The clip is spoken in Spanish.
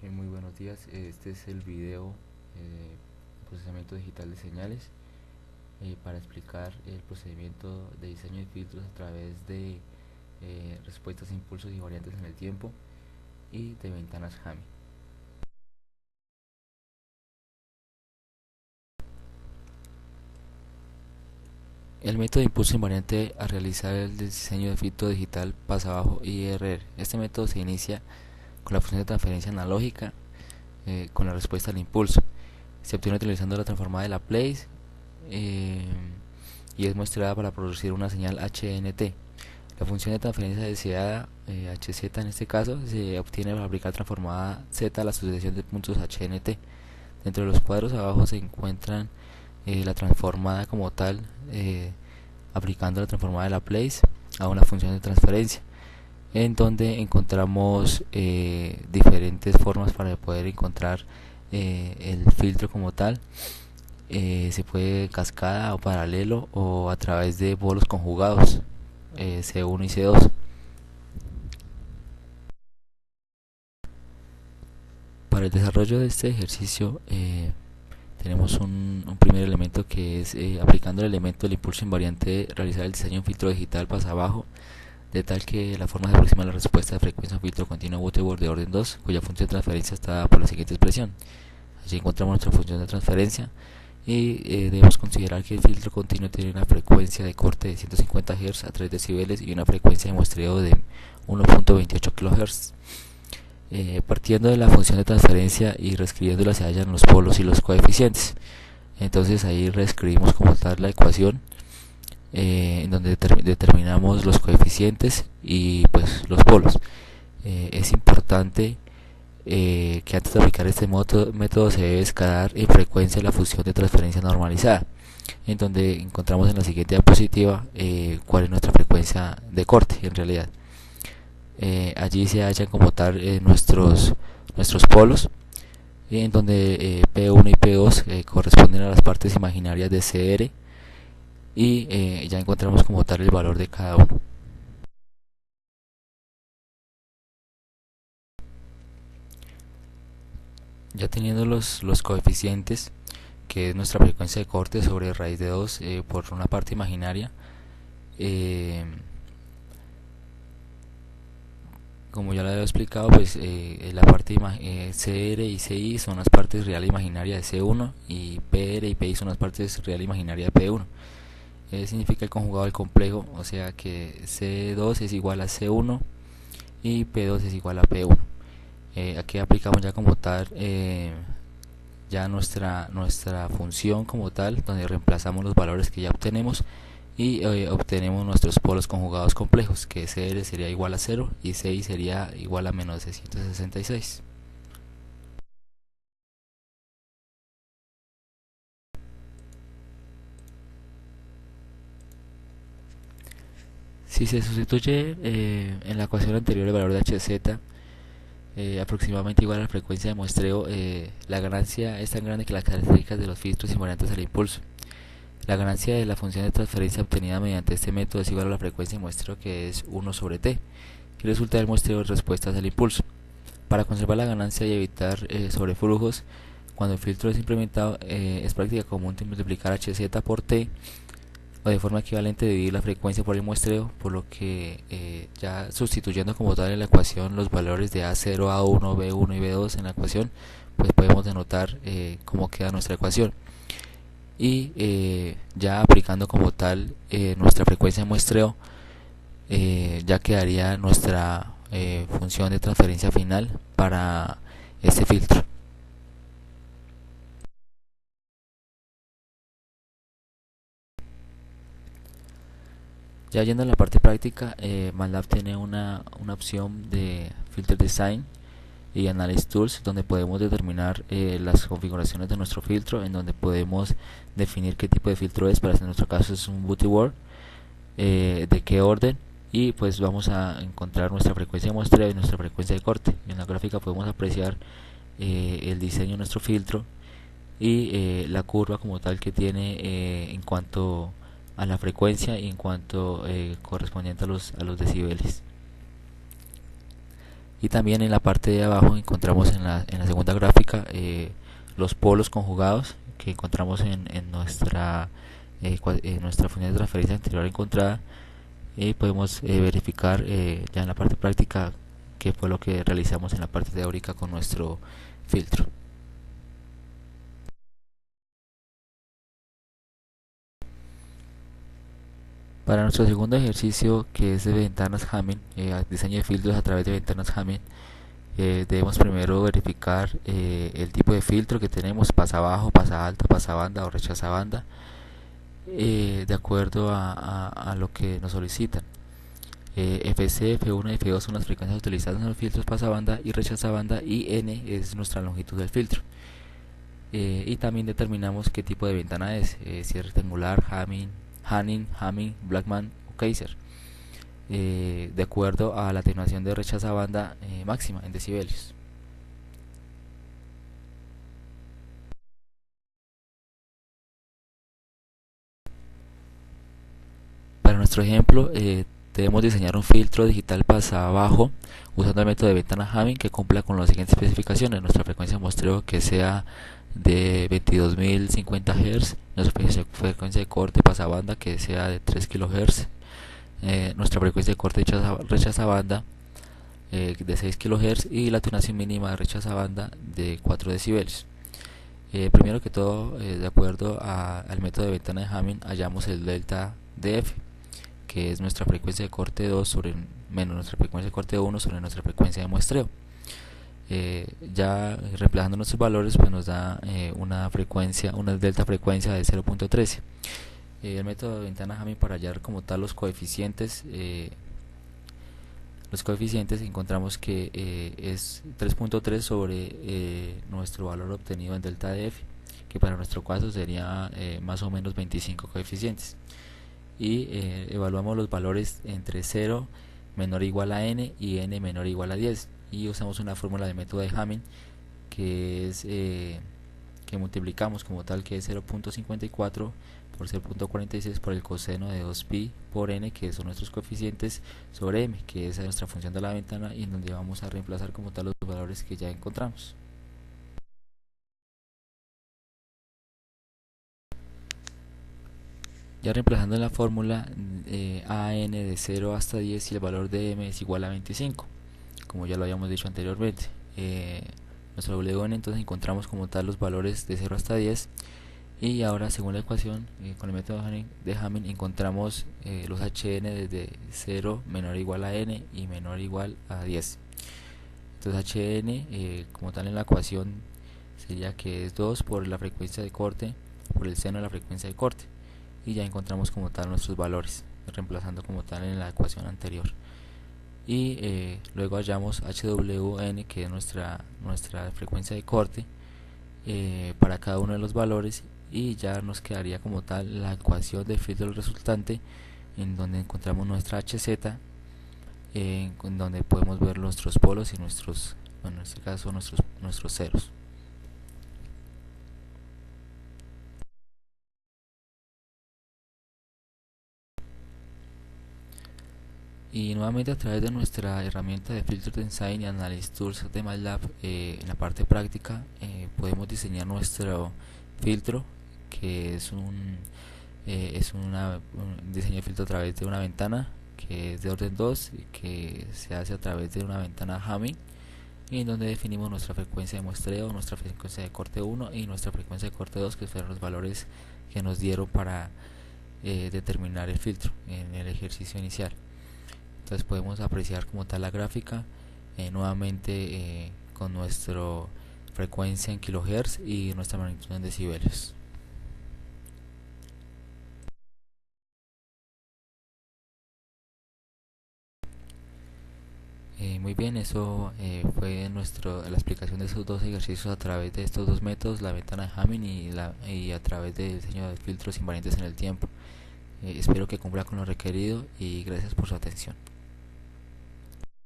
Muy buenos días, este es el video procesamiento digital de señales para explicar el procedimiento de diseño de filtros a través de respuestas, impulsos y variantes en el tiempo y de ventanas Hamming. El método de impulso invariante a realizar el diseño de filtro digital pasa abajo IRR. Este método se inicia con la función de transferencia analógica con la respuesta al impulso. Se obtiene utilizando la transformada de Laplace eh, y es muestrada para producir una señal HNT. La función de transferencia deseada, Hz en este caso, se obtiene al aplicar transformada Z a la sucesión de puntos HNT. Dentro de los cuadros abajo se encuentran la transformada como tal, aplicando la transformada de Laplace a una función de transferencia, en donde encontramos diferentes formas para poder encontrar el filtro como tal. Se puede cascada o paralelo o a través de bolos conjugados, C1 y C2. Para el desarrollo de este ejercicio tenemos un primer elemento que es aplicando el elemento del impulso invariante realizar el diseño de un filtro digital pasa abajo, de tal que la forma se aproxima a la respuesta de frecuencia de un filtro continuo Butterworth de orden 2, cuya función de transferencia está dada por la siguiente expresión. Allí encontramos nuestra función de transferencia y debemos considerar que el filtro continuo tiene una frecuencia de corte de 150 Hz a 3 decibeles y una frecuencia de muestreo de 1.28 kHz. Partiendo de la función de transferencia y reescribiéndola se hallan los polos y los coeficientes. Entonces ahí reescribimos como tal la ecuación en donde determinamos los coeficientes y pues los polos. Es importante que antes de aplicar este método se debe escalar en frecuencia la función de transferencia normalizada, en donde encontramos en la siguiente diapositiva cuál es nuestra frecuencia de corte en realidad. Allí se hallan como tal nuestros polos, en donde P1 y P2 corresponden a las partes imaginarias de CR y ya encontramos como tal el valor de cada uno. Ya teniendo los coeficientes, que es nuestra frecuencia de corte sobre raíz de 2 por una parte imaginaria, eh, como ya lo había explicado, pues la parte CR y CI son las partes real e imaginaria de C1 y PR y PI son las partes real e imaginaria de P1. Significa el conjugado del complejo, o sea que C2 es igual a C1 y P2 es igual a P1. Aquí aplicamos ya como tal ya nuestra función como tal, donde reemplazamos los valores que ya obtenemos y obtenemos nuestros polos conjugados complejos, que CR sería igual a 0 y CI sería igual a menos 666. Si se sustituye en la ecuación anterior el valor de Hz aproximadamente igual a la frecuencia de muestreo, la ganancia es tan grande que las características de los filtros invariantes al impulso. La ganancia de la función de transferencia obtenida mediante este método es igual a la frecuencia de muestreo, que es 1 sobre t, que resulta del muestreo de respuestas al impulso. Para conservar la ganancia y evitar sobreflujos, cuando el filtro es implementado, es práctica común multiplicar Hz por t o de forma equivalente dividir la frecuencia por el muestreo, por lo que ya sustituyendo como tal en la ecuación los valores de A0, A1, B1 y B2 en la ecuación, pues podemos denotar cómo queda nuestra ecuación. Y ya aplicando como tal nuestra frecuencia de muestreo, ya quedaría nuestra función de transferencia final para este filtro. Ya yendo a la parte práctica, MATLAB tiene una opción de Filter Design y Analysis Tools, donde podemos determinar las configuraciones de nuestro filtro, en donde podemos definir qué tipo de filtro es. Para en nuestro caso es un Butterworth, de qué orden, y pues vamos a encontrar nuestra frecuencia de muestreo y nuestra frecuencia de corte. En la gráfica podemos apreciar el diseño de nuestro filtro y la curva como tal que tiene en cuanto a la frecuencia y en cuanto correspondiente a los decibeles. Y también en la parte de abajo encontramos en la segunda gráfica los polos conjugados que encontramos en nuestra función de transferencia anterior encontrada, y podemos verificar ya en la parte práctica qué fue lo que realizamos en la parte teórica con nuestro filtro. Para nuestro segundo ejercicio, que es de ventanas Hamming, diseño de filtros a través de ventanas Hamming, debemos primero verificar el tipo de filtro que tenemos: pasa bajo, pasa alto, pasa banda o rechaza banda, de acuerdo a lo que nos solicitan. FC, F1 y F2 son las frecuencias utilizadas en los filtros pasabanda y rechazabanda, y N es nuestra longitud del filtro. Y también determinamos qué tipo de ventana es, si es rectangular, Hamming, Blackman o Kaiser, de acuerdo a la atenuación de rechazabanda máxima en decibelios. Para nuestro ejemplo, debemos diseñar un filtro digital pasabajo usando el método de ventana Hamming que cumpla con las siguientes especificaciones: nuestra frecuencia de muestreo que sea de 22.050 Hz, nuestra frecuencia de corte pasabanda que sea de 3 kHz, nuestra frecuencia de corte rechazabanda de 6 kHz y la atenuación mínima de rechazabanda de 4 decibelios. Primero que todo, de acuerdo al método de ventana de Hamming, hallamos el delta df, que es nuestra frecuencia de corte 2 menos nuestra frecuencia de corte 1 sobre nuestra frecuencia de muestreo. Ya reemplazando nuestros valores, pues nos da una delta frecuencia de 0.13. El método de ventana Hamming, para hallar como tal los coeficientes encontramos que es 3.3 sobre nuestro valor obtenido en delta df, que para nuestro caso sería más o menos 25 coeficientes. Y evaluamos los valores entre 0 menor o igual a n y n menor o igual a 10, y usamos una fórmula de método de Hamming que es que multiplicamos como tal, que es 0.54 por 0.46 por el coseno de 2pi por n, que son nuestros coeficientes, sobre m, que es nuestra función de la ventana, y en donde vamos a reemplazar como tal los valores que ya encontramos. Ya reemplazando en la fórmula, AN de 0 hasta 10 y el valor de m es igual a 25, como ya lo habíamos dicho anteriormente. Nuestro WN, entonces encontramos como tal los valores de 0 hasta 10, y ahora según la ecuación con el método de Hamming encontramos los HN desde 0 menor o igual a n y menor o igual a 10. Entonces HN como tal en la ecuación sería que es 2 por la frecuencia de corte por el seno de la frecuencia de corte, y ya encontramos como tal nuestros valores reemplazando como tal en la ecuación anterior. Y luego hallamos HWN, que es nuestra frecuencia de corte para cada uno de los valores, y ya nos quedaría como tal la ecuación de filtro resultante, en donde encontramos nuestra HZ, en donde podemos ver nuestros polos y nuestros, bueno, en este caso nuestros ceros. Y nuevamente, a través de nuestra herramienta de Filter Design y Analysis Tools de MATLAB, en la parte práctica podemos diseñar nuestro filtro, que es un diseño de filtro a través de una ventana que es de orden 2 y que se hace a través de una ventana Hamming, y en donde definimos nuestra frecuencia de muestreo, nuestra frecuencia de corte 1 y nuestra frecuencia de corte 2, que fueron los valores que nos dieron para determinar el filtro en el ejercicio inicial. Entonces podemos apreciar como tal la gráfica nuevamente con nuestra frecuencia en kilohertz y nuestra magnitud en decibelios. Muy bien, eso fue la explicación de esos dos ejercicios a través de estos dos métodos, la ventana de Hamming y a través del diseño de filtros invariantes en el tiempo. Espero que cumpla con lo requerido y gracias por su atención.